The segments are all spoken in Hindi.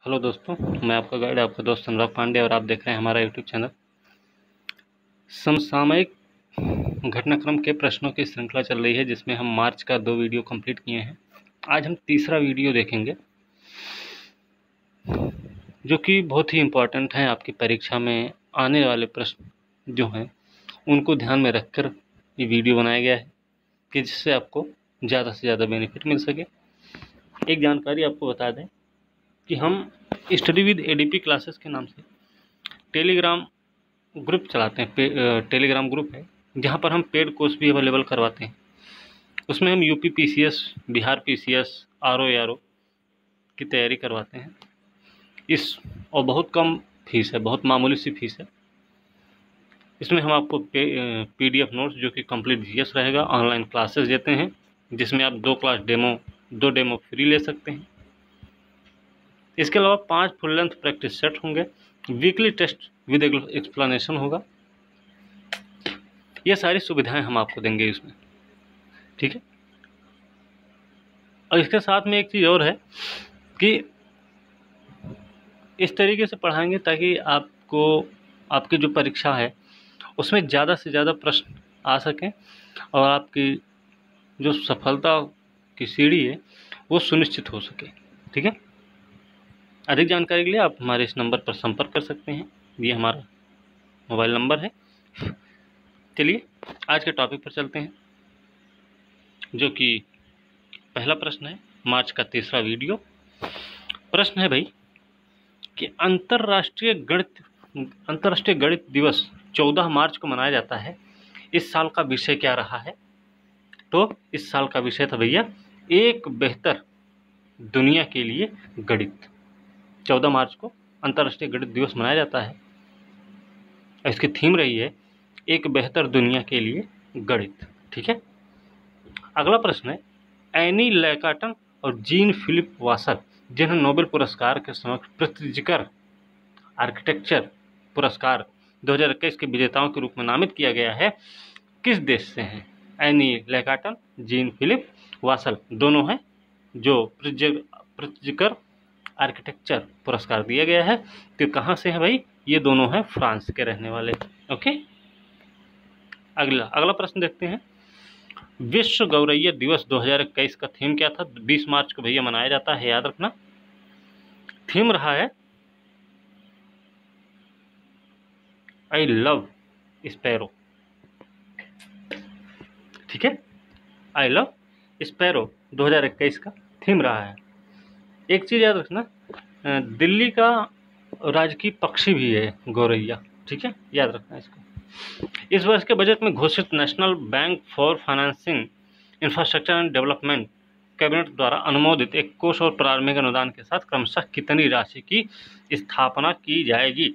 हेलो दोस्तों, मैं आपका गाइड आपका दोस्त अनुराग पांडे और आप देख रहे हैं हमारा यूट्यूब चैनल। समसामयिक घटनाक्रम के प्रश्नों की श्रृंखला चल रही है जिसमें हम मार्च का 2 वीडियो कंप्लीट किए हैं। आज हम तीसरा वीडियो देखेंगे जो कि बहुत ही इम्पोर्टेंट है। आपकी परीक्षा में आने वाले प्रश्न जो हैं उनको ध्यान में रखकर ये वीडियो बनाया गया है कि जिससे आपको ज़्यादा से ज़्यादा बेनिफिट मिल सके। एक जानकारी आपको बता दें कि हम स्टडी विद एडीपी क्लासेस के नाम से टेलीग्राम ग्रुप चलाते हैं। टेलीग्राम ग्रुप है जहाँ पर हम पेड कोर्स भी अवेलेबल करवाते हैं। उसमें हम UP PCS, Bihar PCS, RO ARO की तैयारी करवाते हैं। और बहुत कम फीस है, बहुत मामूली सी फीस है। इसमें हम आपको पीडीएफ नोट्स जो कि कंप्लीट जीएस रहेगा, ऑनलाइन क्लासेस देते हैं जिसमें आप 2 डेमो फ्री ले सकते हैं। इसके अलावा 5 फुल लेंथ प्रैक्टिस सेट होंगे, वीकली टेस्ट विद एक्सप्लेनेशन होगा। ये सारी सुविधाएं हम आपको देंगे इसमें, ठीक है। और इसके साथ में एक चीज़ और है कि इस तरीके से पढ़ाएंगे ताकि आपको आपकी जो परीक्षा है उसमें ज़्यादा से ज़्यादा प्रश्न आ सकें और आपकी जो सफलता की सीढ़ी है वो सुनिश्चित हो सके, ठीक है। अधिक जानकारी के लिए आप हमारे इस नंबर पर संपर्क कर सकते हैं, ये हमारा मोबाइल नंबर है। चलिए आज के टॉपिक पर चलते हैं, जो कि पहला प्रश्न है मार्च का तीसरा वीडियो। प्रश्न है भाई कि अंतर्राष्ट्रीय गणित दिवस 14 मार्च को मनाया जाता है। इस साल का विषय क्या रहा है? तो इस साल का विषय था भैया एक बेहतर दुनिया के लिए गणित। 14 मार्च को अंतर्राष्ट्रीय गणित दिवस मनाया जाता है। इसकी थीम रही है एक बेहतर दुनिया के लिए गणित, ठीक है। अगला प्रश्न है एनी लैकाटन और जीन फिलिप वासल, जिन्हें नोबेल पुरस्कार के समक्ष प्रित्जकर आर्किटेक्चर पुरस्कार 2021 के विजेताओं के रूप में नामित किया गया है, किस देश से हैं? एनी लैकाटन, जीन फिलिप वासल दोनों हैं जो प्रित्जकर आर्किटेक्चर पुरस्कार दिया गया है। तो कहाँ से है भाई? ये दोनों हैं फ्रांस के रहने वाले, ओके। अगला प्रश्न देखते हैं। विश्व गौरैया दिवस 2021 का थीम क्या था? 20 मार्च को भैया मनाया जाता है, याद रखना। थीम रहा है आई लव स्पैरो, ठीक है। आई लव स्पैरो 2021 का थीम रहा है। एक चीज़ याद रखना, दिल्ली का राजकीय पक्षी भी है गौरैया, ठीक है, याद रखना इसको। इस वर्ष के बजट में घोषित national bank for financing infrastructure and development cabinet द्वारा अनुमोदित एक कोष और प्रारंभिक अनुदान के साथ क्रमशः कितनी राशि की स्थापना की जाएगी?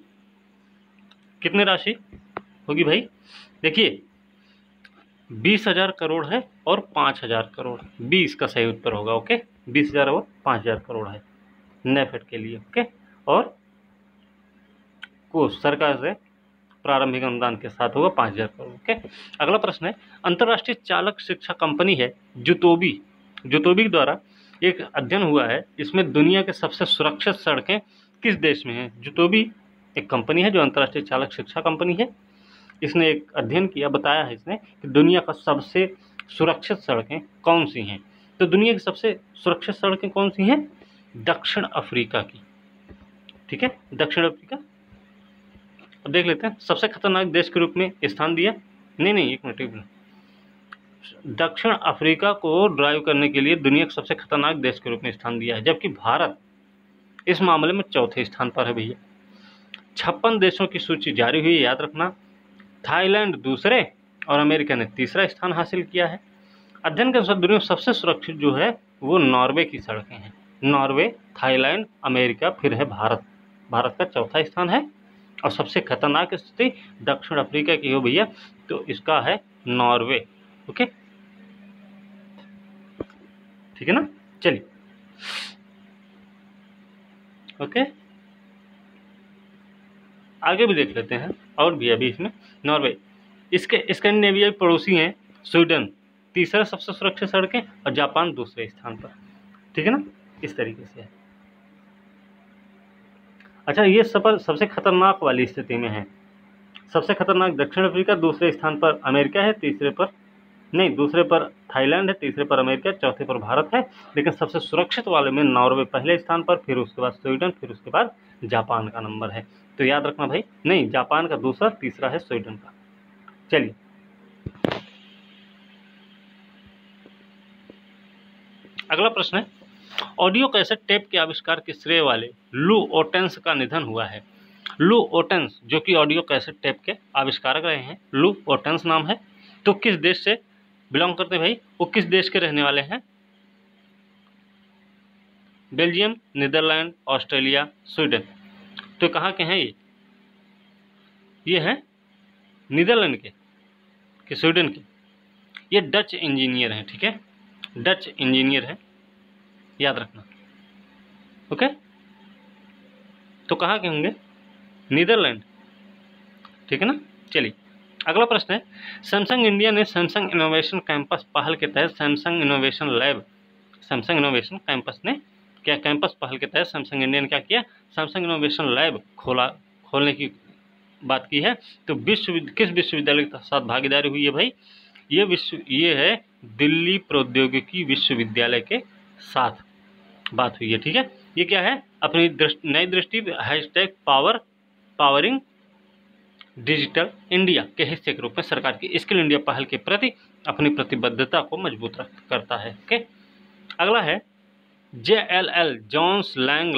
कितनी राशि होगी भाई? देखिए 20,000 करोड़ है और 5,000 करोड़, 20 का सही उत्तर होगा, ओके। 20,000 और 5,000 करोड़ है नेफेड के लिए, ओके। और कोष सरकार से प्रारंभिक अनुदान के साथ होगा 5,000 करोड़, ओके। अगला प्रश्न है अंतर्राष्ट्रीय चालक शिक्षा कंपनी है जुतोबी द्वारा एक अध्ययन हुआ है, इसमें दुनिया के सबसे सुरक्षित सड़कें किस देश में हैं? जुतोबी एक कंपनी है जो अंतर्राष्ट्रीय चालक शिक्षा कंपनी है। इसने एक अध्ययन किया, बताया है इसने कि दुनिया का सबसे सुरक्षित सड़कें कौन सी हैं। तो दुनिया की सबसे सुरक्षित सड़कें कौन सी हैं? दक्षिण अफ्रीका की, ठीक है, दक्षिण अफ्रीका। अब देख लेते हैं सबसे खतरनाक देश के रूप में स्थान दिया, नहीं एक मिनट, दक्षिण अफ्रीका को ड्राइव करने के लिए दुनिया के सबसे खतरनाक देश के रूप में स्थान दिया है, जबकि भारत इस मामले में चौथे स्थान पर है भैया। 56 देशों की सूची जारी हुई है, याद रखना। थाईलैंड दूसरे और अमेरिका ने तीसरा स्थान हासिल किया है। अध्ययन के अनुसार दुनिया में सबसे सुरक्षित जो है वो नॉर्वे की सड़कें हैं। नॉर्वे, थाईलैंड, अमेरिका, फिर है भारत। भारत का चौथा स्थान है और सबसे खतरनाक स्थिति दक्षिण अफ्रीका की हो भैया, तो इसका है नॉर्वे, ओके, ठीक है ना। चलिए ओके, आगे भी देख लेते हैं और भी अभी इसमें नॉर्वे, इसके स्कैंडिनेवियाई पड़ोसी हैं स्वीडन तीसरा सबसे सुरक्षित सड़कें और जापान दूसरे स्थान पर, ठीक है ना, इस तरीके से है। अच्छा, ये सफर सबसे खतरनाक वाली स्थिति में है। सबसे खतरनाक दक्षिण अफ्रीका, दूसरे स्थान पर अमेरिका है, दूसरे पर थाईलैंड है, तीसरे पर अमेरिका, चौथे पर भारत है। लेकिन सबसे सुरक्षित वाले में नॉर्वे पहले स्थान पर, फिर उसके बाद स्वीडन, फिर उसके बाद जापान का नंबर है। तो याद रखना भाई, नहीं, जापान का दूसरा, तीसरा है स्वीडन का। चलिए, अगला प्रश्न है, ऑडियो कैसेट टेप के आविष्कार के श्रेय वाले लू ओटेंस का निधन हुआ है। लू ओटेंस, जो कि ऑडियो कैसेट टेप के आविष्कारक रहे हैं, लू ओटेंस नाम है। तो किस देश से बिलोंग करते हैं भाई? वो किस देश के रहने वाले हैं? Belgium, Netherlands, Australia, Sweden. तो कहाँ के हैं ये हैं नीदरलैंड के स्वीडन के। ये डच इंजीनियर हैं, ठीक है, डच इंजीनियर हैं, याद रखना। ओके, तो कहाँ के होंगे? नीदरलैंड, ठीक है ना। चलिए, अगला प्रश्न है, सैमसंग इंडिया ने सैमसंग इनोवेशन कैंपस पहल के तहत सैमसंग इनोवेशन कैंपस ने क्या, कैंपस पहल के तहत सैमसंग इंडिया ने क्या किया? सैमसंग इनोवेशन लैब खोलने की बात की है। तो किस विश्वविद्यालय के साथ भागीदारी हुई है भाई? ये है दिल्ली प्रौद्योगिकी विश्वविद्यालय के साथ बात हुई है, ठीक है। ये क्या है? अपनी नई दृष्टि पावरिंग डिजिटल इंडिया के हिस्से के रूप में सरकार की स्किल इंडिया पहल के प्रति अपनी प्रतिबद्धता को मजबूत करता है। ओके, अगला है, JLL जॉन्स लैंग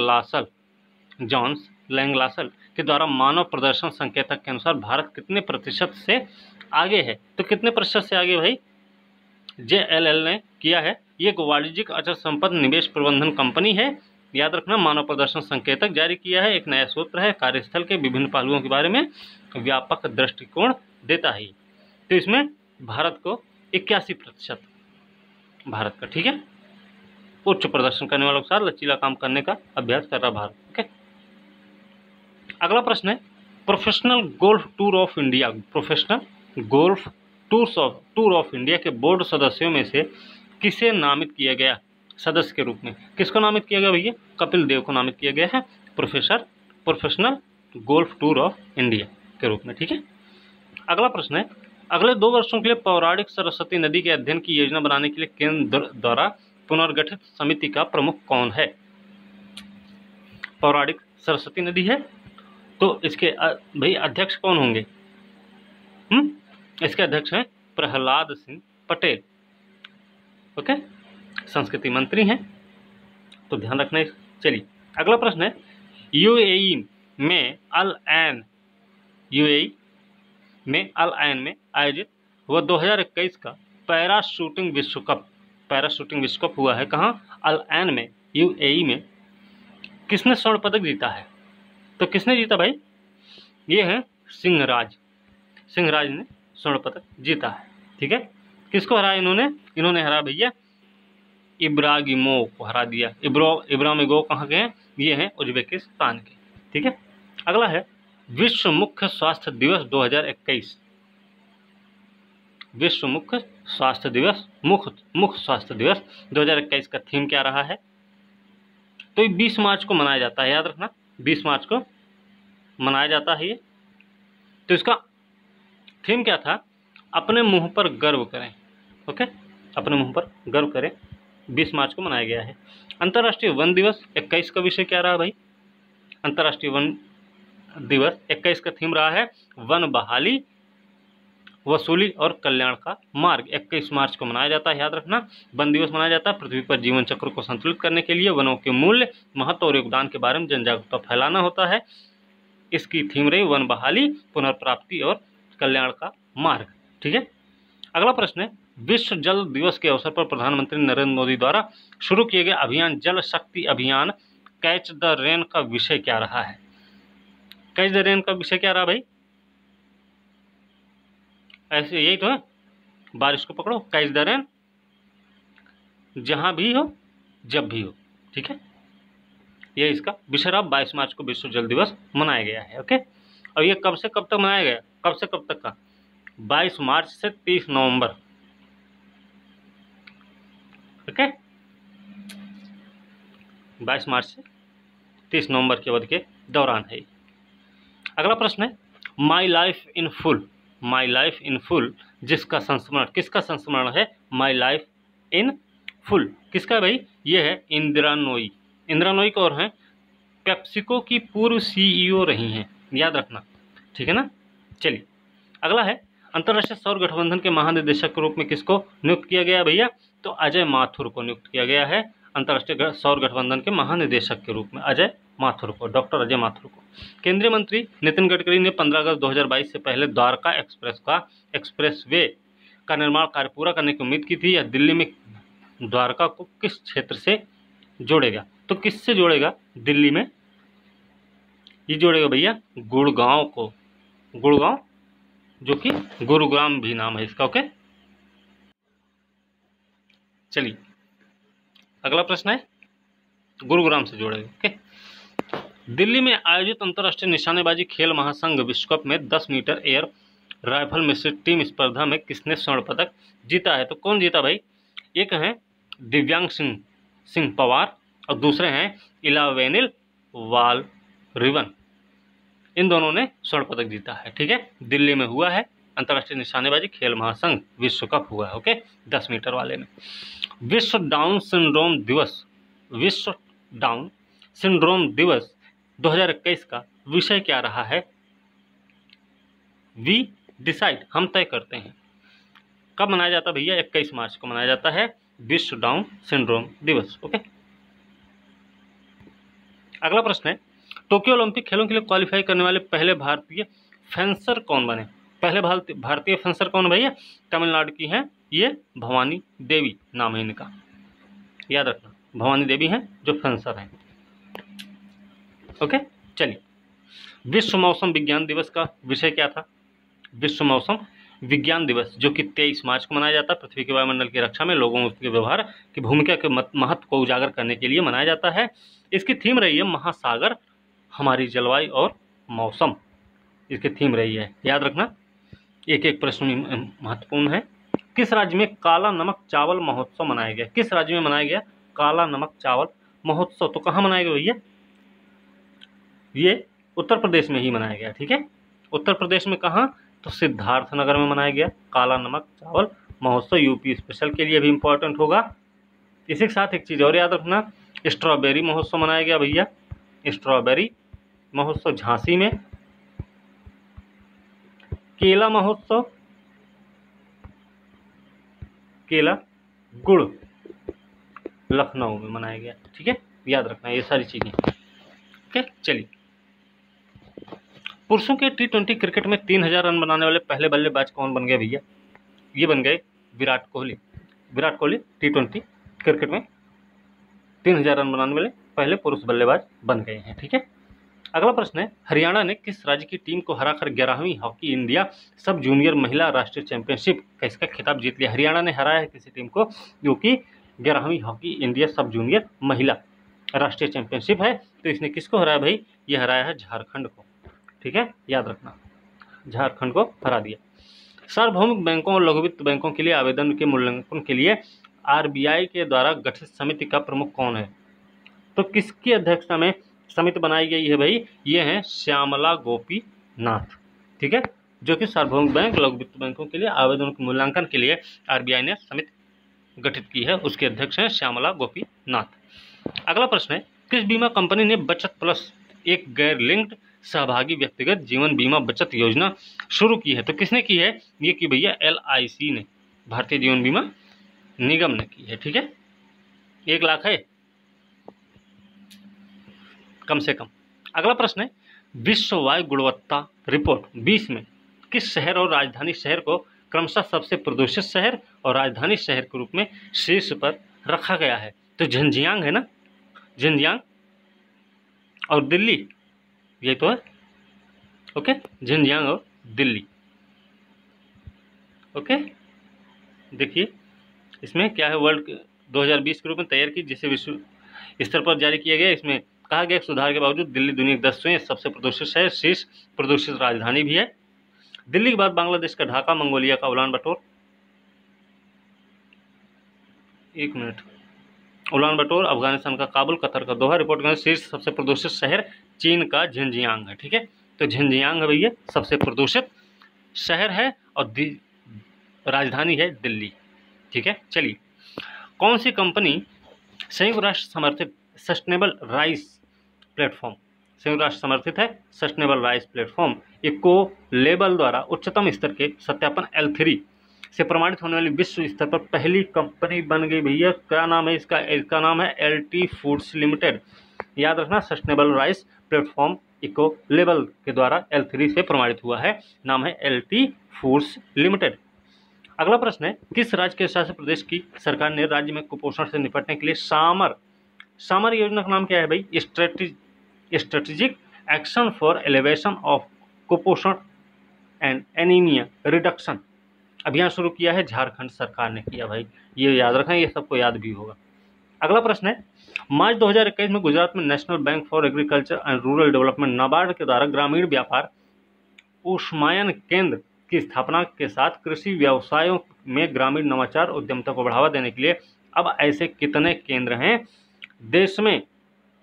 लासल के द्वारा मानव प्रदर्शन संकेतक के अनुसार भारत कितने प्रतिशत से आगे है? तो कितने प्रतिशत से आगे भाई JLL ने किया है? ये एक वाणिज्यिक अचल संपत्ति निवेश प्रबंधन कंपनी है, याद रखना। मानव प्रदर्शन संकेतक जारी किया है, एक नया सूत्र है, कार्यस्थल के विभिन्न पहलुओं के बारे में व्यापक दृष्टिकोण देता है। तो इसमें भारत को 81% भारत का, ठीक है, उच्च प्रदर्शन करने वालों के साथ लचीला काम करने का अभ्यास कर रहा भारत। ओके, अगला प्रश्न है, professional golf tour of India के बोर्ड सदस्यों में से किसे नामित किया गया सदस्य के रूप में? किसको नामित किया गया भैया? कपिल देव को नामित किया गया है professional golf tour of India के रूप में, ठीक है। अगला प्रश्न है, अगले 2 वर्षों के लिए पौराणिक सरस्वती नदी के अध्ययन की योजना बनाने के लिए केंद्र द्वारा पुनर्गठित समिति का प्रमुख कौन है? पौराणिक सरस्वती नदी है, तो इसके भाई अध्यक्ष कौन होंगे? इसके अध्यक्ष हैं प्रहलाद सिंह पटेल। ओके, संस्कृति मंत्री हैं, तो ध्यान रखना। चलिए, अगला प्रश्न है, यूएई में अल ऐन में आयोजित हुआ 2021 का पैरा शूटिंग विश्व कप हुआ है कहाँ? अल ऐन में, यूएई में। किसने स्वर्ण पदक जीता है? तो किसने जीता भाई? ये है सिंहराज ने स्वर्ण पदक जीता है, ठीक है। किसको हराया इन्होंने हरा भैया इब्रागिमोव को हरा दिया। इब्रागिमोव कहाँ के हैं? ये हैं उज्बेकिस्तान के, ठीक है। अगला है, विश्व मुख्य स्वास्थ्य दिवस 2021। विश्व मुख्य स्वास्थ्य दिवस 2021 का थीम क्या रहा है? तो 20 मार्च को मनाया जाता है, याद रखना, 20 मार्च को मनाया जाता है ये। तो इसका थीम क्या था? अपने मुंह पर गर्व करें। ओके, अपने मुंह पर गर्व करें, 20 मार्च को मनाया गया है। अंतर्राष्ट्रीय वन दिवस 21 का विषय क्या रहा भाई? अंतर्राष्ट्रीय वन दिवस 21 का थीम रहा है वन बहाली, वसूली और कल्याण का मार्ग। 21 मार्च को मनाया जाता है, याद रखना। वन दिवस मनाया जाता है पृथ्वी पर जीवन चक्र को संतुलित करने के लिए वनों के मूल्य, महत्व और योगदान के बारे में जन जागरूकता फैलाना होता है। इसकी थीम रही वन बहाली, पुनर्प्राप्ति और कल्याण का मार्ग, ठीक है। अगला प्रश्न है, विश्व जल दिवस के अवसर पर प्रधानमंत्री नरेंद्र मोदी द्वारा शुरू किए गए अभियान जल शक्ति अभियान कैच द रेन का विषय क्या रहा है? कैच द रेन का विषय क्या रहा भाई? ऐसे यही तो है, बारिश को पकड़ो, कैच द रेन, जहां भी हो जब भी हो, ठीक है। यह इसका विषय रहा। 22 मार्च को विश्व जल दिवस मनाया गया है। ओके, और ये कब से कब तक मनाया गया? कब से कब तक का? 22 मार्च से 30 नवंबर। ओके, 22 मार्च से 30 नवंबर की अवधि के दौरान है। अगला प्रश्न है my life in full, my life in full जिसका संस्मरण, किसका संस्मरण है माई लाइफ इन फुल, किसका है भाई, ये है इंदिरा नोई। इंदिरा नोई कौन है, पेप्सिको की पूर्व सीईओ रही हैं, याद रखना, ठीक है ना। चलिए अगला है अंतर्राष्ट्रीय सौर गठबंधन के महानिदेशक के रूप में किसको नियुक्त किया गया भैया, तो अजय माथुर को नियुक्त किया गया है अंतर्राष्ट्रीय सौर गठबंधन के महानिदेशक के रूप में, अजय माथुर को, डॉक्टर अजय माथुर को। केंद्रीय मंत्री नितिन गडकरी ने 15 अगस्त 2022 से पहले द्वारका एक्सप्रेसवे का निर्माण कार्य पूरा करने की उम्मीद की थी। यह दिल्ली में द्वारका को किस क्षेत्र से जोड़ेगा, तो किससे जोड़ेगा, दिल्ली में ये जोड़ेगा भैया गुड़गांव को, गुड़गांव जो कि गुरुग्राम भी नाम है इसका। ओके चलिए अगला प्रश्न है गुरुग्राम से जोड़ेगा। ओके दिल्ली में आयोजित अंतर्राष्ट्रीय निशानेबाजी खेल महासंघ विश्व कप में 10 मीटर एयर राइफल मिश्रित टीम स्पर्धा में किसने स्वर्ण पदक जीता है, तो कौन जीता भाई, एक है दिव्यांग सिंह पवार और दूसरे हैं इलावेनिल वाल रिवन, इन दोनों ने स्वर्ण पदक जीता है। ठीक है, दिल्ली में हुआ है अंतर्राष्ट्रीय निशानेबाजी खेल महासंघ विश्व कप हुआ है। ओके 10 मीटर वाले में। विश्व डाउन सिंड्रोम दिवस, विश्व डाउन सिंड्रोम दिवस 2021 का विषय क्या रहा है, वी डिसाइड, हम तय करते हैं। कब मनाया जाता है भैया, 21 मार्च को मनाया जाता है विश्व डाउन सिंड्रोम दिवस। ओके अगला प्रश्न है टोक्यो ओलंपिक खेलों के लिए क्वालिफाई करने वाले पहले भारतीय फेंसर कौन बने, पहले भारतीय फेंसर कौन भैया, तमिलनाडु की हैं ये भवानी देवी नाम है इनका, याद रखना भवानी देवी हैं जो फेंसर हैं। ओके चलिए विश्व मौसम विज्ञान दिवस का विषय क्या था, विश्व मौसम विज्ञान दिवस जो कि 23 मार्च को मनाया जाता है पृथ्वी के वायुमंडल की रक्षा में लोगों के व्यवहार की भूमिका के महत्व को उजागर करने के लिए मनाया जाता है। इसकी थीम रही है महासागर हमारी जलवायु और मौसम, इसकी थीम रही है, याद रखना एक एक प्रश्न महत्वपूर्ण है। किस राज्य में काला नमक चावल महोत्सव मनाया गया, किस राज्य में मनाया गया काला नमक चावल महोत्सव, तो कहाँ मनाया गया भैया, ये उत्तर प्रदेश में ही मनाया गया। ठीक है, उत्तर प्रदेश में कहाँ, तो सिद्धार्थनगर में मनाया गया काला नमक चावल महोत्सव, यूपी स्पेशल के लिए भी इम्पोर्टेंट होगा। इसी के साथ एक चीज़ और याद रखना, स्ट्रॉबेरी महोत्सव मनाया गया भैया, स्ट्रॉबेरी महोत्सव झांसी में, केला महोत्सव, केला गुड़ लखनऊ में मनाया गया। ठीक है, याद रखना ये सारी चीजें। ओके चलिए पुरुषों के T20 क्रिकेट में 3000 रन बनाने वाले पहले बल्लेबाज कौन बन गए भैया, ये बन गए विराट कोहली। विराट कोहली T20 क्रिकेट में 3000 रन बनाने वाले पहले पुरुष बल्लेबाज बन गए हैं। ठीक है, अगला प्रश्न है हरियाणा ने किस राज्य की टीम को हराकर 11वीं हॉकी इंडिया सब जूनियर महिला राष्ट्रीय चैंपियनशिप का इसका खिताब जीत लिया, हरियाणा ने हराया है किसी टीम को जो कि 11वीं हॉकी इंडिया सब जूनियर महिला राष्ट्रीय चैंपियनशिप है, तो इसने किसको हराया भाई, ये हराया है झारखंड को। ठीक है, याद रखना झारखंड को हरा दिया। सार्वभौमिक बैंकों और लघु वित्त बैंकों के लिए आवेदन के मूल्यांकन के लिए RBI के द्वारा गठित समिति का प्रमुख कौन है, तो किसकी अध्यक्षता में समिति बनाई गई है भाई, ये हैं श्यामला गोपीनाथ। ठीक है, जो कि सार्वभौमिक बैंक लघु वित्त बैंकों के लिए आवेदन के मूल्यांकन के लिए RBI ने समिति गठित की है, उसके अध्यक्ष हैं श्यामला गोपीनाथ। अगला प्रश्न है किस बीमा कंपनी ने बचत प्लस एक गैर लिंक्ड सहभागी व्यक्तिगत जीवन बीमा बचत योजना शुरू की है, तो किसने की है, ये की भैया LIC ने, भारतीय जीवन बीमा निगम ने की है। ठीक है, 1 लाख है कम से कम। अगला प्रश्न है विश्व वायु गुणवत्ता रिपोर्ट 20 में किस शहर और राजधानी शहर को क्रमशः सबसे प्रदूषित शहर और राजधानी शहर के रूप में शीर्ष पर रखा गया है, तो झंझियांग है ना, झंझियांग और दिल्ली, ये तो है। ओके झंझियांग और दिल्ली। ओके देखिए इसमें क्या है, वर्ल्ड 2020 के रूप में तैयार की जिसे विश्व स्तर पर जारी किया गया। इसमें कहा गया सुधार के बावजूद दिल्ली दुनिया के 10वें सबसे प्रदूषित शहर, शीर्ष प्रदूषित राजधानी भी है। दिल्ली के बाद बांग्लादेश का ढाका, मंगोलिया का उलान बटोर, 1 मिनट। उलान बटोर अफगानिस्तान का काबुल, कतर का दोहा। रिपोर्ट के शीर्ष सबसे प्रदूषित शहर चीन का झिंजियांग है। ठीक है, तो झिंजियांग है भैया सबसे प्रदूषित शहर है और राजधानी है दिल्ली। ठीक है, चलिए, कौन सी कंपनी संयुक्त राष्ट्र समर्थित सस्टेनेबल राइस प्लेटफॉर्म, संयुक्त राष्ट्र समर्थित है sustainable rice platform eco label द्वारा उच्चतम स्तर के सत्यापन L3 से प्रमाणित होने वाली विश्व स्तर पर पहली कंपनी बन गई भैया? क्या नाम है इसका? इसका नाम है LT फूड्स लिमिटेड। याद रखना, sustainable rice platform eco label के द्वारा L3 से प्रमाणित हुआ है, नाम है LT फूड्स लिमिटेड। अगला प्रश्न है, किस राज्य के शासित प्रदेश की सरकार ने राज्य में कुपोषण से निपटने के लिए सामर योजना का नाम क्या है भाई? Strategic action for elevation of कुपोषण एंड एनीमिया रिडक्शन अभियान शुरू किया है, झारखंड सरकार ने किया भाई, ये याद रखें, ये सबको याद भी होगा। अगला प्रश्न है, मार्च 2021 में गुजरात में national bank for agriculture and rural development NABARD के द्वारा ग्रामीण व्यापार ऊष्मायन केंद्र की स्थापना के साथ कृषि व्यवसायों में ग्रामीण नवाचार उद्यमिता को बढ़ावा देने के लिए अब ऐसे कितने केंद्र हैं देश में?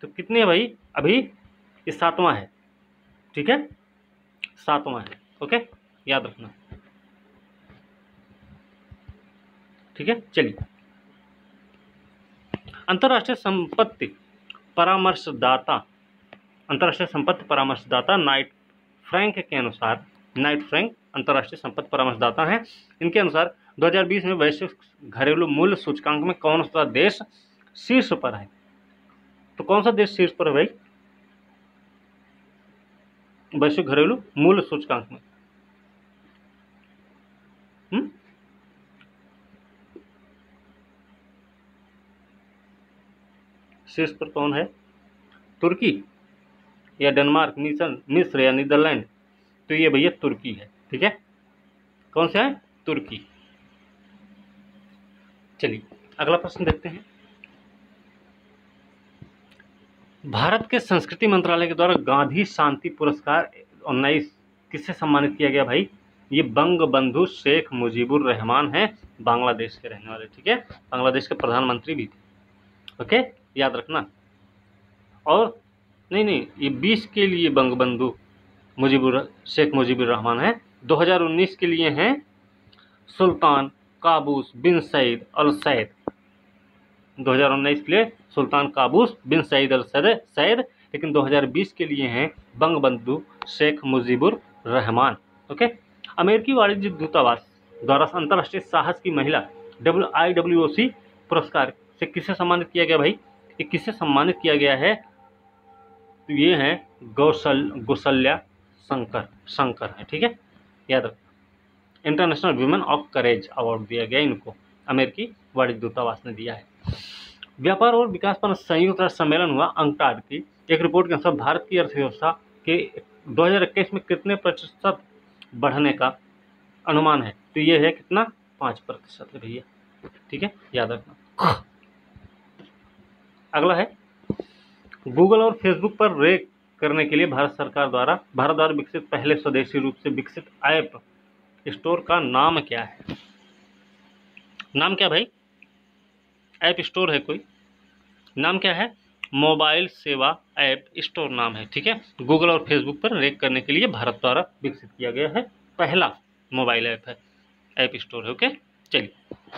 तो कितने भाई? अभी ये 7वां है। ठीक है, 7वां है। ओके, याद रखना। ठीक है, चलिए, अंतर्राष्ट्रीय संपत्ति परामर्शदाता नाइट फ्रैंक के अनुसार, नाइट फ्रैंक अंतर्राष्ट्रीय संपत्ति परामर्शदाता हैं, इनके अनुसार 2020 में वैश्विक घरेलू मूल्य सूचकांक में कौन सा देश शीर्ष पर है? तो कौन सा देश शीर्ष पर है भाई वैश्विक घरेलू मूल्य सूचकांक में? शीर्ष पर कौन है? तुर्की या डेनमार्क, मिस्र या नीदरलैंड? तो ये भैया तुर्की है। ठीक है, कौन सा है? तुर्की। चलिए, अगला प्रश्न देखते हैं। भारत के संस्कृति मंत्रालय के द्वारा गांधी शांति पुरस्कार 19 किससे सम्मानित किया गया भाई? ये बंग बंधु शेख मुजीबुर रहमान हैं, बांग्लादेश के रहने वाले। ठीक है, बांग्लादेश के प्रधानमंत्री भी थे। ओके, याद रखना। और नहीं, ये 20 के लिए बंग बंधु शेख मुजीबुर रहमान है। 2019 के लिए हैं सुल्तान काबूस बिन सईद अल सैद। 2019 के लिए सुल्तान काबूस बिन सईद अल सैद, लेकिन 2020 के लिए हैं बंग बंधु शेख मुजीबुर रहमान। ओके, अमेरिकी वाणिज्य दूतावास द्वारा अंतर्राष्ट्रीय साहस की महिला IWOC पुरस्कार से किसे सम्मानित किया गया भाई? ये किसे सम्मानित किया गया है? तो ये है गौसल्या शंकर है। ठीक है, याद रखो। International women of courage award दिया गया इनको, अमेरिकी वाणिज्य दूतावास ने दिया है। व्यापार और विकास पर संयुक्त राष्ट्र सम्मेलन हुआ अंकटाड की एक रिपोर्ट के अनुसार भारत की अर्थव्यवस्था के 2021 में कितने प्रतिशत बढ़ने का अनुमान है? तो ये है कितना? 5% है भैया। ठीक है, याद रखना। अगला है, गूगल और फेसबुक पर रैंक करने के लिए भारत द्वारा विकसित पहले स्वदेशी रूप से विकसित ऐप स्टोर का नाम क्या है? नाम क्या भाई? ऐप स्टोर है कोई, नाम क्या है? मोबाइल सेवा ऐप स्टोर नाम है। ठीक है, गूगल और फेसबुक पर रैंक करने के लिए भारत द्वारा विकसित किया गया है पहला मोबाइल ऐप है, ऐप स्टोर है। ओके, चलिए,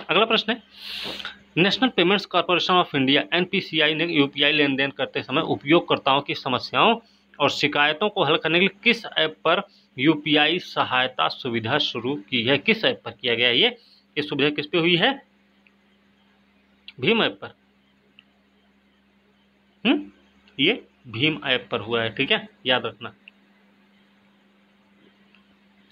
अगला प्रश्न है, national payments corporation of India NPCI ने UPI लेन देन करते समय उपयोगकर्ताओं की समस्याओं और शिकायतों को हल करने के लिए किस ऐप पर UPI सहायता सुविधा शुरू की है? किस ऐप पर किया गया है ये सुविधा किस पे हुई है? भीम ऐप पर। ये भीम ऐप पर हुआ है। ठीक है, याद रखना।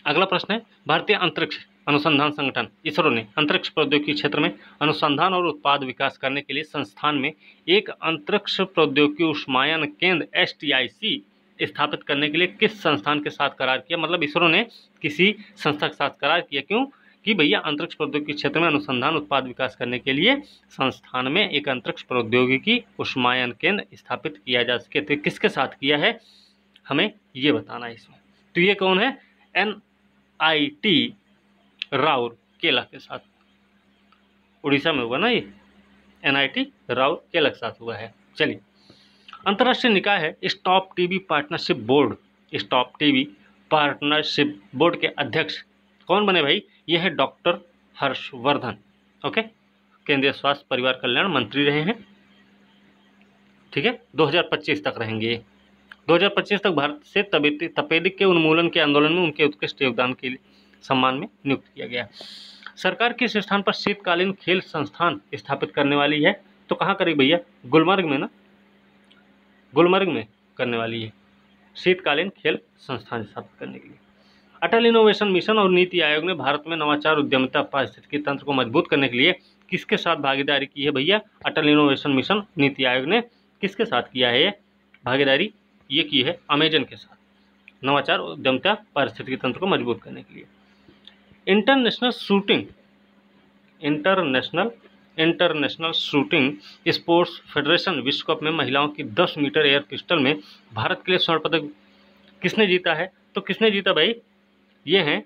अगला प्रश्न है, भारतीय अंतरिक्ष अनुसंधान संगठन ISRO ने अंतरिक्ष प्रौद्योगिकी क्षेत्र में अनुसंधान और उत्पाद विकास करने के लिए संस्थान में एक अंतरिक्ष प्रौद्योगिकी ऊष्मायन केंद्र STIC स्थापित करने के लिए किस संस्थान के साथ करार किया? मतलब ISRO ने किसी संस्था के साथ करार किया, क्यों? कि भैया अंतरिक्ष प्रौद्योगिकी क्षेत्र में अनुसंधान उत्पाद विकास करने के लिए संस्थान में एक अंतरिक्ष प्रौद्योगिकी ऊष्मायन केंद्र स्थापित किया जा सके। तो किसके साथ किया है, हमें ये बताना है इसमें। तो ये कौन है? NIT राउरकेला के साथ, उड़ीसा में होगा ना ये, NIT राउरकेला के साथ हुआ है। चलिए, अंतर्राष्ट्रीय निकाय है stop TB partnership board. Stop TB partnership board के अध्यक्ष कौन बने भाई? ये है डॉक्टर हर्षवर्धन। ओके, केंद्रीय स्वास्थ्य परिवार कल्याण मंत्री रहे हैं। ठीक है, 2025 तक रहेंगे। 2025 तक भारत से तपेदिक के उन्मूलन के आंदोलन में उनके उत्कृष्ट योगदान के सम्मान में नियुक्त किया गया। सरकार किस स्थान पर शीतकालीन खेल संस्थान स्थापित करने वाली है? तो कहाँ करेगी भैया? गुलमर्ग में ना, गुलमर्ग में करने वाली है शीतकालीन खेल संस्थान स्थापित करने के लिए। अटल इनोवेशन मिशन और नीति आयोग ने भारत में नवाचार, उद्यमिता, पारिस्थितिकी तंत्र को मजबूत करने के लिए किसके साथ भागीदारी की है भैया? अटल इनोवेशन मिशन, नीति आयोग ने किसके साथ किया है भागीदारी? ये की है अमेजन के साथ, नवाचार, उद्यमिता, पारिस्थितिकी तंत्र को मजबूत करने के लिए। इंटरनेशनल शूटिंग स्पोर्ट्स फेडरेशन विश्व कप में महिलाओं की 10 मीटर एयर पिस्टल में भारत के लिए स्वर्ण पदक किसने जीता है? तो किसने जीता भाई? ये हैं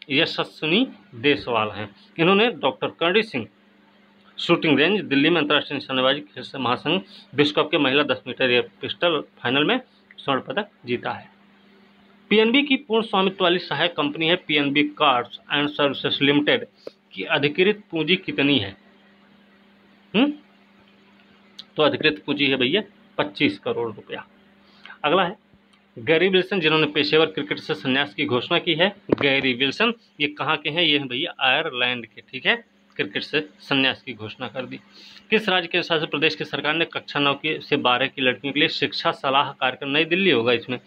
यशस्विनी देसवाल हैं। इन्होंने doctor Karanjit Singh shooting range Delhi में अंतर्राष्ट्रीय निशानेबाजी खेल महासंघ विश्व कप के महिला 10 मीटर एयर पिस्टल फाइनल में स्वर्ण पदक जीता है। पीएनबी की पूर्ण स्वामित्व वाली सहायक कंपनी है PNB cards and services limited की अधिकृत पूंजी कितनी है? तो अधिकृत पूंजी है भैया 25 करोड़ रुपया। अगला है गैरी विल्सन, जिन्होंने पेशेवर क्रिकेट से संन्यास की घोषणा की है। गैरी विल्सन ये कहाँ के हैं? ये हैं भैया आयरलैंड के। ठीक है, क्रिकेट से संन्यास की घोषणा कर दी। किस राज्य के शासित प्रदेश की सरकार ने कक्षा 9 से 12 की लड़कियों के लिए शिक्षा सलाह कार्यक्रम, नई दिल्ली होगा इसमें,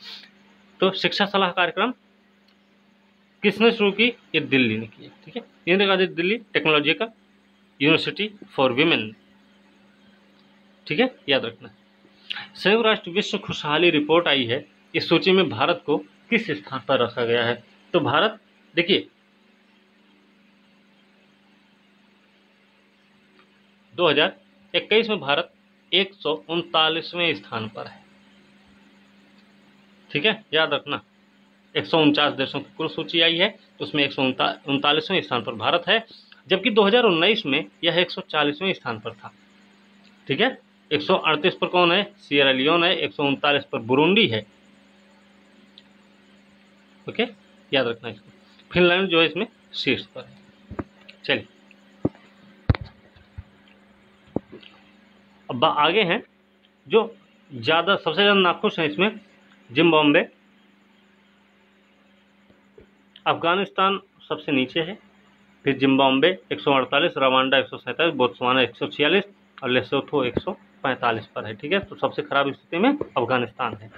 तो शिक्षा सलाह कार्यक्रम किसने शुरू की? ये दिल्ली ने किया। ठीक है, Indira Gandhi Delhi technological university for women. ठीक है, याद रखना। संयुक्त राष्ट्र विश्व खुशहाली रिपोर्ट आई है, इस सूची में भारत को किस स्थान पर रखा गया है? तो भारत देखिए 2021 में भारत 139वें स्थान पर है। ठीक है, याद रखना 149 देशों की कुल सूची आई है, तो उसमें 139वें स्थान पर भारत है, जबकि 2019 में यह 140वें स्थान पर था। ठीक है, 138 पर कौन है? सियरा लियोन है। 139 पर बुरुंडी है। ओके, याद रखना इसको। फिनलैंड जो है इसमें शीर्ष पर है। चलिए अब आगे हैं जो सबसे ज़्यादा नाखुश हैं इसमें, जिम्बाब्वे, अफगानिस्तान सबसे नीचे है, फिर जिम्बाब्वे 148, रवांडा 147, बोत्सवाना 146 और लेसोथो 145 पर है। ठीक है, तो सबसे खराब स्थिति में अफगानिस्तान है।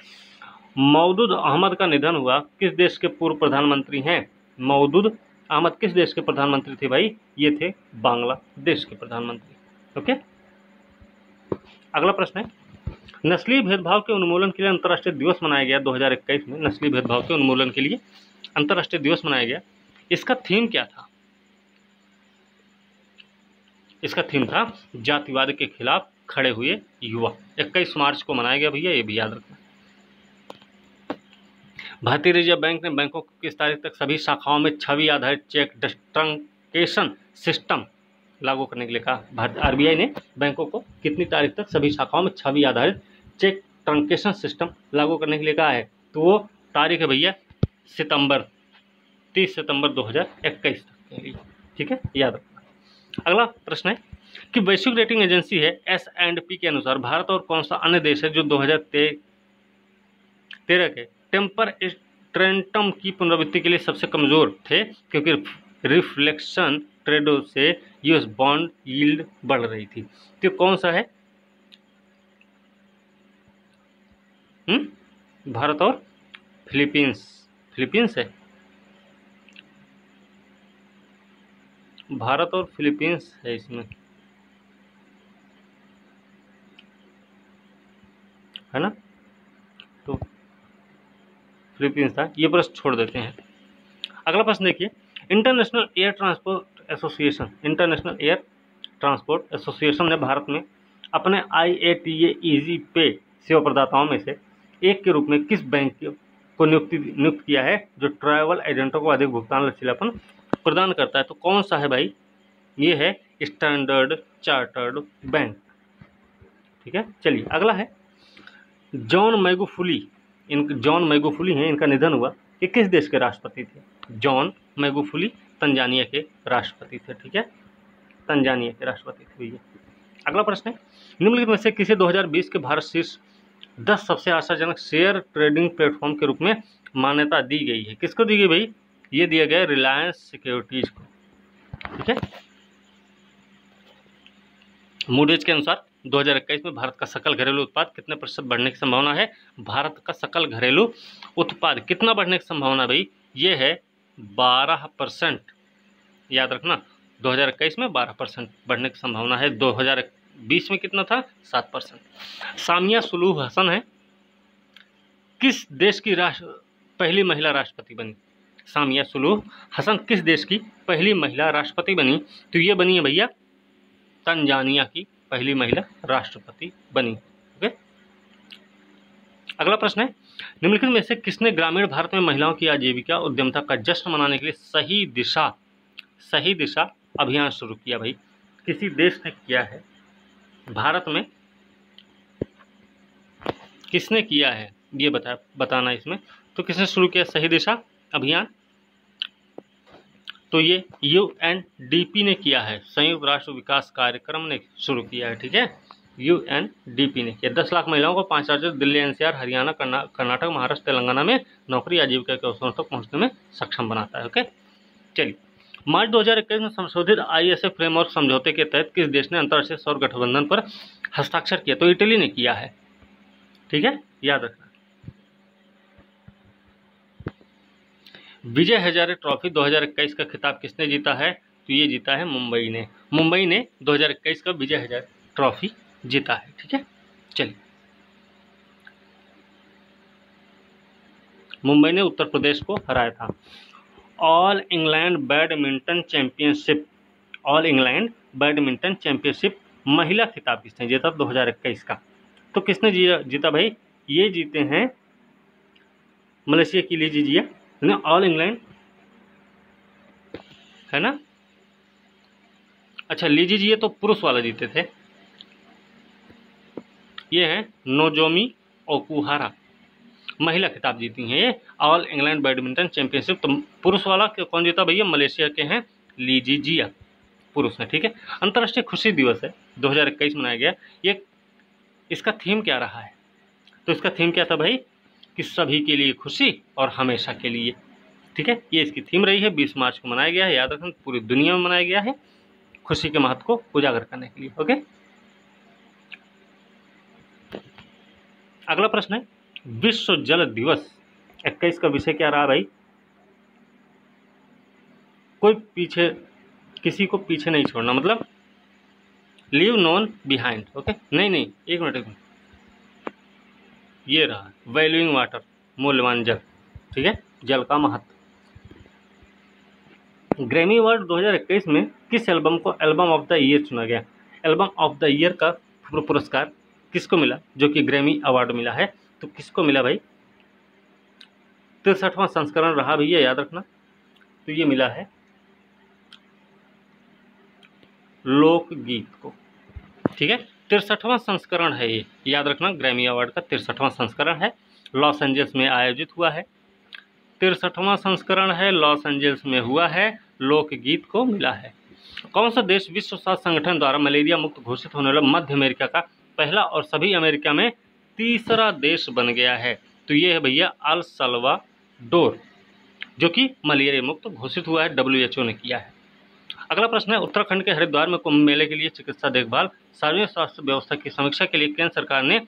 मौदूद अहमद का निधन हुआ, किस देश के पूर्व प्रधानमंत्री हैं? मौदूद अहमद किस देश के प्रधानमंत्री थे भाई? ये थे बांग्लादेश के प्रधानमंत्री। ओके, अगला प्रश्न है नस्लीय भेदभाव के उन्मूलन के लिए अंतर्राष्ट्रीय दिवस मनाया गया 2021 में। नस्लीय भेदभाव के उन्मूलन के लिए अंतर्राष्ट्रीय दिवस मनाया गया, इसका थीम क्या था? इसका थीम था जातिवाद के खिलाफ खड़े हुए युवा। 21 मार्च को मनाया गया भैया, ये भी याद रखना। भारतीय रिजर्व बैंक ने बैंकों को किस तारीख तक सभी शाखाओं में छवि आधारित चेक ट्रंकेशन सिस्टम लागू करने के लिए कहा? आरबीआई ने बैंकों को कितनी तारीख तक सभी शाखाओं में छवि आधारित चेक ट्रंकेशन सिस्टम लागू करने के लिए कहा है? तो वो तारीख है भैया 30 सितंबर 2021 तक के लिए। ठीक है, याद रखना। अगला प्रश्न है कि वैश्विक रेटिंग एजेंसी है S&P के अनुसार भारत और कौन सा अन्य देश है जो 2013 के टेम्पर ट्रेंटम की पुनरावृत्ति के लिए सबसे कमजोर थे, क्योंकि रिफ्लेक्शन ट्रेडो से यूएस बॉन्ड यील्ड बढ़ रही थी। तो कौन सा है? भारत और फिलीपींस है। भारत और फिलीपींस है इसमें, है ना? तो फिलीपींस था, ये प्रश्न छोड़ देते हैं। अगला प्रश्न देखिए, इंटरनेशनल एयर ट्रांसपोर्ट एसोसिएशन ने भारत में अपने IATA इजी पे सेवा प्रदाताओं में से एक के रूप में किस बैंक को नियुक्त किया है जो ट्रैवल एजेंटों को अधिक भुगतान लचीलापन प्रदान करता है। तो कौन सा है भाई? ये है स्टैंडर्ड चार्टर्ड बैंक। ठीक है, चलिए अगला है जॉन मैगुफुली। जॉन मैगुफुली हैं, इनका निधन हुआ। ये किस देश के राष्ट्रपति थे? जॉन मैगुफुली तंजानिया के राष्ट्रपति थे। ठीक है, तंजानिया के राष्ट्रपति थे भैया। अगला प्रश्न है निम्नलिखित में से किसे 2020 के भारत शीर्ष 10 सबसे आशाजनक शेयर ट्रेडिंग प्लेटफॉर्म के रूप में मान्यता दी गई है? किसको दी गई भाई? ये दिया गया रिलायंस सिक्योरिटीज को। ठीक है, मूडीज के अनुसार 2021 में भारत का सकल घरेलू उत्पाद कितने प्रतिशत बढ़ने की संभावना है? भारत का सकल घरेलू उत्पाद कितना बढ़ने की संभावना भाई? ये है 12%। याद रखना, 2021 में 12% बढ़ने की संभावना है। 2020 में कितना था? 7%। सामिया सुलूह हसन है किस देश की पहली महिला राष्ट्रपति बनी? सामिया सुलूह हसन किस देश की पहली महिला राष्ट्रपति बनी? तो ये बनी है भैया तंजानिया की पहली महिला राष्ट्रपति बनी। ओके, अगला प्रश्न है निम्नलिखित में से किसने ग्रामीण भारत में महिलाओं की आजीविका उद्यमता का जश्न मनाने के लिए सही दिशा अभियान शुरू किया? भाई किसी देश ने किया है, भारत में किसने किया है ये बताना इसमें। तो किसने शुरू किया सही दिशा अभियान? तो ये UNDP ने किया है, संयुक्त राष्ट्र विकास कार्यक्रम ने शुरू किया है। ठीक है, UNDP ने किया। 10 लाख महिलाओं को 5 राज्यों दिल्ली, NCR, हरियाणा, कर्नाटक, महाराष्ट्र, तेलंगाना में नौकरी आजीविका के अवसरों तक पहुंचने में सक्षम बनाता है। ओके, चलिए मार्च 2021 में संशोधित ISA फ्रेमवर्क समझौते के तहत किस देश ने अंतर्राष्ट्रीय सौर गठबंधन पर हस्ताक्षर किया? तो इटली ने किया है। ठीक है, याद रखना। विजय हजारे ट्रॉफी 2021 का खिताब किसने जीता है? तो ये जीता है मुंबई ने। मुंबई ने 2021 का विजय हजारे ट्रॉफी जीता है। ठीक है, चलिए मुंबई ने उत्तर प्रदेश को हराया था। ऑल इंग्लैंड बैडमिंटन चैंपियनशिप महिला खिताब किसने जीता 2021 का? तो किसने जीता भाई? ये जीते हैं मलेशिया की लीजी जिया। ऑल इंग्लैंड है ना? अच्छा, लीजी जी ये तो पुरुष वाला जीते थे। ये है नोजोमी ओकुहारा, महिला खिताब जीती हैं ये। ऑल इंग्लैंड बैडमिंटन चैंपियनशिप तो पुरुष वाला कौन जीता भैया? मलेशिया के हैं लीजी जिया, पुरुष है। ठीक है, अंतर्राष्ट्रीय खुशी दिवस है 2021 मनाया गया। ये इसका थीम क्या रहा है? तो इसका थीम क्या था भाई? कि सभी के लिए खुशी और हमेशा के लिए। ठीक है, ये इसकी थीम रही है। 20 मार्च को मनाया गया है। याद रखना, पूरी दुनिया में मनाया गया है खुशी के महत्व को उजागर करने के लिए। ओके, अगला प्रश्न है विश्व जल दिवस 21 का विषय क्या रहा भाई? किसी को पीछे नहीं छोड़ना, मतलब लीव नॉन बिहाइंड। ओके, नहीं, एक मिनट, ये रहा वैल्यूइंग वाटर, मूल्यवान जल। ठीक है, जल का महत्व। ग्रैमी अवार्ड 2021 में किस एल्बम को एल्बम ऑफ द ईयर चुना गया? एल्बम ऑफ द ईयर का पुरस्कार किसको मिला जो कि ग्रैमी अवार्ड मिला है? तो किसको मिला भाई? 63वां संस्करण रहा भैया, याद रखना। तो ये मिला है लोकगीत को। ठीक है, 63वां संस्करण है ये, याद रखना। ग्रैमी अवार्ड का 63वां संस्करण है, लॉस एंजल्स में आयोजित हुआ है। 63वां संस्करण है, लॉस एंजल्स में हुआ है, लोकगीत को मिला है। कौन सा देश विश्व स्वास्थ्य संगठन द्वारा मलेरिया मुक्त घोषित होने वाला मध्य अमेरिका का पहला और सभी अमेरिका में तीसरा देश बन गया है? तो ये है भैया अल सल्वाडोर, जो कि मलेरिया मुक्त घोषित हुआ है, WHO ने किया है। अगला प्रश्न है उत्तराखंड के हरिद्वार में कुंभ मेले के लिए चिकित्सा देखभाल सार्वजनिक स्वास्थ्य व्यवस्था की समीक्षा के लिए केंद्र सरकार ने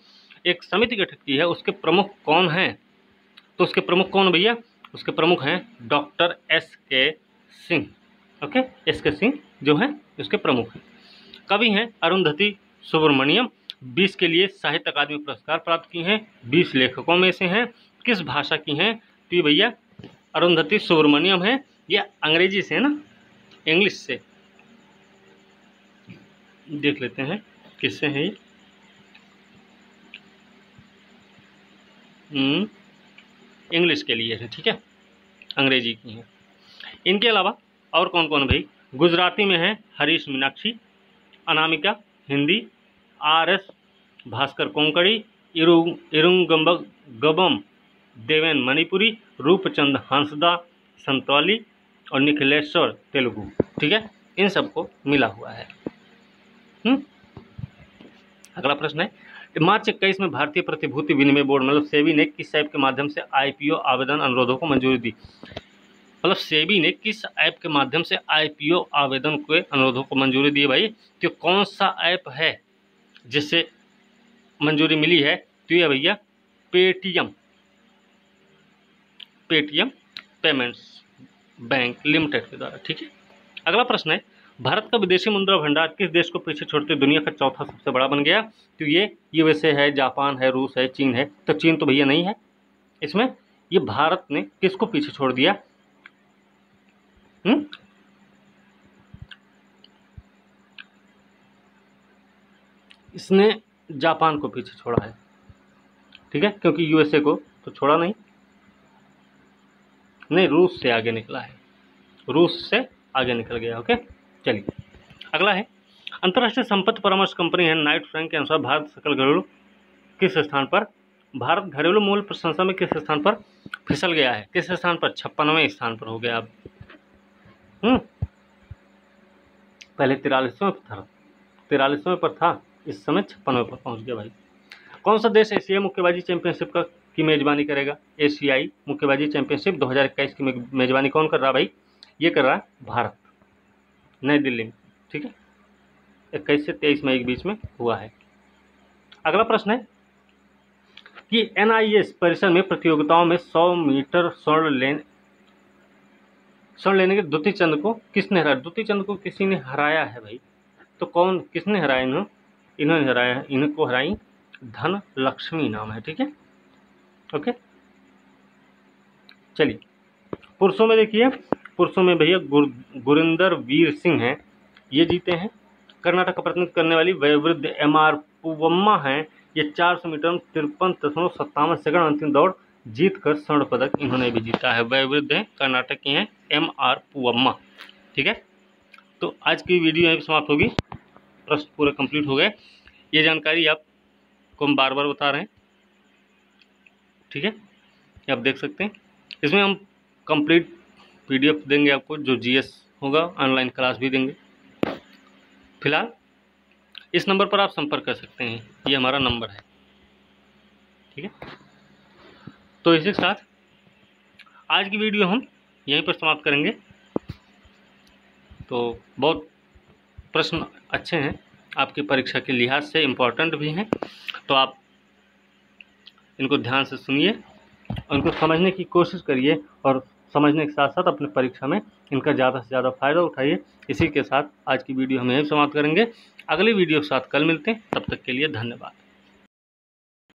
एक समिति गठित की है। उसके प्रमुख कौन हैं? तो उसके प्रमुख कौन भैया? उसके प्रमुख हैं doctor SK Singh. Okay, SK Singh जो हैं उसके प्रमुख हैं। कवि हैं अरुंधति सुब्रमण्यम, 20 के लिए साहित्य अकादमी पुरस्कार प्राप्त की हैं। 20 लेखकों में से हैं। किस भाषा की हैं? तो ये भैया अरुंधति सुब्रमण्यम है। ये अंग्रेजी से है ना, इंग्लिश से। देख लेते हैं किससे है ये। इंग्लिश के लिए है, ठीक है, अंग्रेजी की है। इनके अलावा और कौन कौन भाई? गुजराती में है हरीश मीनाक्षी, अनामिका हिंदी, RS भास्कर कोंकणी, इरुंगबम देवेन मणिपुरी, रूपचंद हंसदा संताली और निखिलेश्वर तेलुगु। ठीक है, इन सबको मिला हुआ है। अगला प्रश्न है, मार्च 21 में भारतीय प्रतिभूति विनिमय बोर्ड मतलब सेबी ने किस ऐप के माध्यम से IPO आवेदन अनुरोधों को मंजूरी दी? मतलब सेबी ने किस ऐप के माध्यम से IPO आवेदन के अनुरोधों को मंजूरी दी है भाई? तो कौन सा ऐप है जिससे मंजूरी मिली है? तो ये भैया पेटीएम पेमेंट्स बैंक लिमिटेड के द्वारा। ठीक है, अगला प्रश्न है, भारत का विदेशी मुद्रा भंडार किस देश को पीछे छोड़ते दुनिया का चौथा सबसे बड़ा बन गया? तो ये USA है, जापान है, रूस है, चीन है। तो चीन तो भैया नहीं है इसमें। ये भारत ने किसको पीछे छोड़ दिया? इसने जापान को पीछे छोड़ा है। ठीक है, क्योंकि USA को तो छोड़ा नहीं, रूस से आगे निकला है, रूस से आगे निकल गया। ओके, चलिए अगला है, अंतर्राष्ट्रीय संपत्ति परामर्श कंपनी है नाइट फ्रैंक के अनुसार भारत सकल घरेलू किस स्थान पर, भारत घरेलू मूल्य प्रशंसा में किस स्थान पर फिसल गया है? किस स्थान पर? 56वें स्थान पर हो गया अब। पहले 43वें पर था, इस समय 56वें पर पहुंच गया भाई। कौन सा देश एशियाई मुक्केबाजी चैंपियनशिप की मेजबानी करेगा? एशियाई मुक्केबाजी चैंपियनशिप 2021 की मेजबानी कौन कर रहा है भाई? ये कर रहा है भारत, नई दिल्ली में। ठीक है, 21 से 23 मई के बीच में हुआ है। अगला प्रश्न है कि NIS परिसर में प्रतियोगिताओं में 100 मीटर स्वर्ण लेने के द्युति चंद को किसने हराया? द्युति चंद को किसी ने हराया है भाई। तो कौन, किसने हराया? इन्होंने हराया है, इनको हराई धन लक्ष्मी नाम है। ठीक है, ओके, चलिए पुरुषों में देखिए, पुरुषों में भैया गुरिंदर वीर सिंह हैं, ये जीते हैं। कर्नाटक का प्रतिनिधित्व करने वाली वयोवृद्ध MR पूवम्मा हैं, ये 400 मीटर में 53.57 सेकंड अंतिम दौड़ जीतकर स्वर्ण पदक इन्होंने भी जीता है। वयोवृद्ध हैं, कर्नाटक की हैं, MR पूवम्मा। ठीक है, तो आज की वीडियो यहीं समाप्त होगी, प्रश्न पूरे कंप्लीट हो गए। ये जानकारी आपको हम बार बार बता रहे हैं। ठीक है, ये आप देख सकते हैं, इसमें हम कंप्लीट PDF देंगे आपको, जो GS होगा, ऑनलाइन क्लास भी देंगे। फिलहाल इस नंबर पर आप संपर्क कर सकते हैं, ये हमारा नंबर है। ठीक है, तो इसी के साथ आज की वीडियो हम यहीं पर समाप्त करेंगे। तो बहुत प्रश्न अच्छे हैं, आपकी परीक्षा के लिहाज से इम्पोर्टेंट भी हैं, तो आप इनको ध्यान से सुनिए और इनको समझने की कोशिश करिए, और समझने के साथ साथ अपने परीक्षा में इनका ज़्यादा से ज़्यादा फ़ायदा उठाइए। इसी के साथ आज की वीडियो हम यहीं समाप्त करेंगे। अगली वीडियो के साथ कल मिलते हैं, तब तक के लिए धन्यवाद।